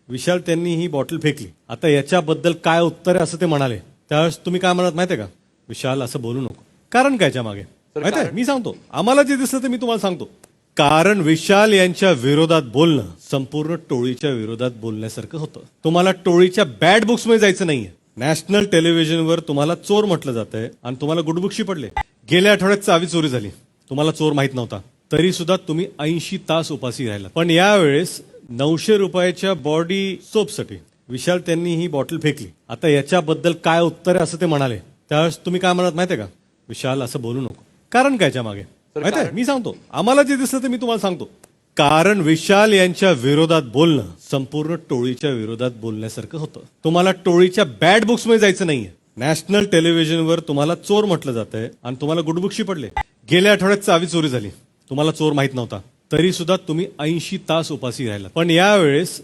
विशाल त्यांनी ही बॉटल फेकली. आता याच्याबद्दल काय उत्तर आहे असं ते म्हणाले. त्यावेळेस तुम्ही काय म्हणत माहितीये का, विशाल असं बोलू नको. कारण काय मागे माहितीये, मी सांगतो, आम्हाला जे दिसलं ते मी तुम्हाला सांगतो. कारण विशाल यांच्या विरोधात बोलणं संपूर्ण टोळीच्या विरोधात बोलण्यासारखं होतं. तुम्हाला टोळीच्या बॅड बुक्स मध्ये जायचं नाहीये. नॅशनल टेलिव्हिजनवर तुम्हाला चोर म्हटलं जातंय आणि तुम्हाला गुडबुक्षी पडले. गेल्या आठवड्यात चावी चोरी झाली, तुम्हाला चोर माहित नव्हता, तरी सुद्धा तुम्ही 80 तास उपाशी राहिला. पण यावेळेस 900 रुपयाच्या बॉडी सोपसाठी विशाल त्यांनी ही बॉटल फेकली. आता याच्याबद्दल काय उत्तर आहे असं ते म्हणाले. त्यावेळेस तुम्ही काय म्हणत माहितीये का, विशाल असं बोलू नको. कारण काय मागे माहितीये, मी सांगतो, आम्हाला जे दिसलं ते मी तुम्हाला सांगतो. कारण विशाल यांच्या विरोधात बोलणं संपूर्ण टोळीच्या विरोधात बोलण्यासारखं होतं. तुम्हाला टोळीच्या बॅड बुक्स मध्ये जायचं नाहीये. नॅशनल टेलिव्हिजनवर तुम्हाला चोर म्हटलं जातंय आणि तुम्हाला गुडबुक्षी पडले. गेल्या आठवड्यात चावी चोरी झाली, तुम्हाला चोर माहित नव्हता, तरी सुद्धा तुम्ही 80 तास उपाशी राहिला. पण यावेळेस